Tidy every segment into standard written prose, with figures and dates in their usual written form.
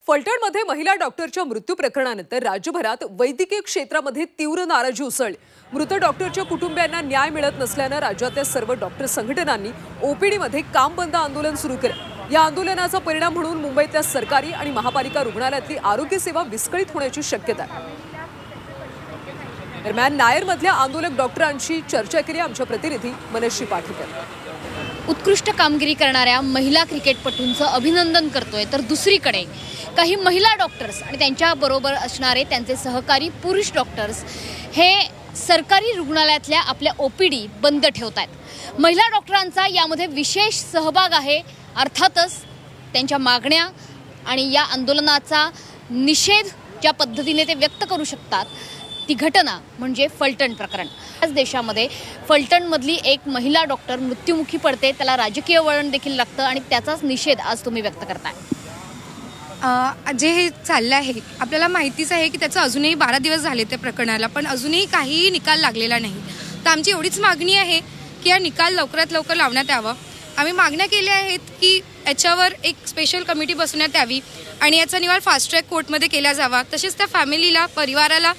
फलटणमध्ये महिला डॉक्टरच्या मृत्यू प्रकरणानंतर राज्यभरात वैद्यकीय क्षेत्रामध्ये तीव्र नाराजी उसळली। मृत डॉक्टरच्या कुटुंबियांना न्याय मिळत नसल्याने राज्यातल्या सर्व डॉक्टर संघटनांनी ओपीडीमध्ये काम बंद आंदोलन सुरू केलं। या आंदोलनाचा परिणाम म्हणून मुंबईतल्या सरकारी आणि महापालिका रुग्णालयातली आरोग्य सेवा विस्कळीत होण्याची शक्यता आहे। दरम्यान नायरमधल्या आंदोलक डॉक्टरांशी चर्चा केली आमच्या प्रतिनिधी मनश्री पाठीकर। उत्कृष्ट कामगिरी करणाऱ्या महिला क्रिकेटपटूंचं अभिनंदन करतोय, तर दुसरीकडे काही महिला डॉक्टर्स आणि त्यांच्याबरोबर असणारे त्यांचे सहकारी पुरुष डॉक्टर्स हे सरकारी रुग्णालयातल्या आपल्या ओपीडी बंद ठेवत आहेत। महिला डॉक्टरांचा यामध्ये विशेष सहभाग आहे। अर्थातच त्यांच्या मागण्या आणि या आंदोलनाचा निषेध ज्या पद्धतीने ते व्यक्त करू शकतात ती घटना म्हणजे फलटण प्रकरण। आज देशामध्ये फलटणमधली एक महिला डॉक्टर मृत्युमुखी पडते, त्याला राजकीय वळण देखील लागतं आणि त्याचाच निषेध आज तुम्ही व्यक्त करताय। जे हे चाललं आहे आपल्याला माहितीच आहे की त्याचं अजूनही 12 दिवस झाले त्या प्रकरणाला, पण अजूनही काहीही निकाल लागलेला नाही। तर आमची एवढीच मागणी आहे की हा निकाल लवकरात लवकर लावण्यात यावा। आम्ही मागण्या केल्या आहेत की याच्यावर एक स्पेशल कमिटी बसवण्यात यावी आणि याचा निकाल फास्ट ट्रॅक कोर्टमध्ये केला जावा। तसेच त्या फॅमिलीला, परिवाराला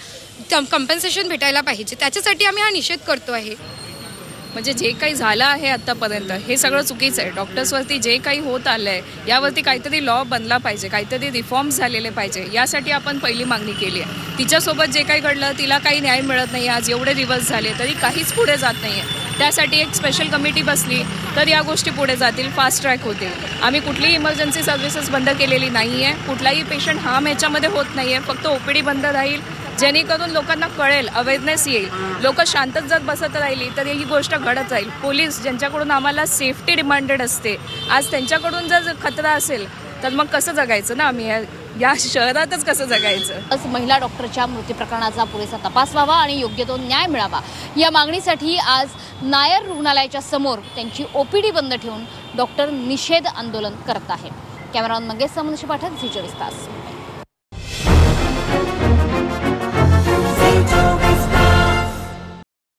कंपेन्सेशन भेटायला पाहिजे, त्याच्यासाठी आम्ही हा निषेध करतो आहे। म्हणजे जे काही झालं आहे आतापर्यंत हे सगळं चुकीचं आहे। डॉक्टर्सवरती जे काही होत आलं आहे यावरती काहीतरी लॉ बनला पाहिजे, काहीतरी रिफॉर्म्स झालेले पाहिजे, यासाठी आपण पहिली मागणी केली आहे। तिच्यासोबत जे काही घडलं तिला काही न्याय मिळत नाही, आज एवढे दिवस झाले तरी काहीच पुढे जात नाही आहे। त्यासाठी एक स्पेशल कमिटी बसली तर या गोष्टी पुढे जातील, फास्ट ट्रॅक होतील। आम्ही कुठलीही इमर्जन्सी सर्व्हिसेस बंद केलेली नाही आहे, कुठलाही पेशंट हार्म याच्यामध्ये होत नाही आहे। फक्त ओपीडी बंद राहील जेणेकरून लोकांना कळेल, अवेअरनेस येईल। लोक शांतच जर बसत राहिली तर ही गोष्ट घडत जाईल। पोलीस ज्यांच्याकडून आम्हाला सेफ्टी डिमांडेड असते, आज त्यांच्याकडून जर खतरा असेल तर मग कसं जगायचं ना आम्ही या शहरातच कसं जगायचं। महिला डॉक्टरच्या मृत्यू प्रकरणाचा पुरेसा तपास व्हावा आणि योग्य तो न्याय मिळावा या मागणीसाठी आज नायर रुग्णालयाच्या समोर त्यांची ओपीडी बंद ठेवून डॉक्टर निषेध आंदोलन करत आहे। कॅमेरामॅन मंगेश मनश्री पाठक, झी 24 तास।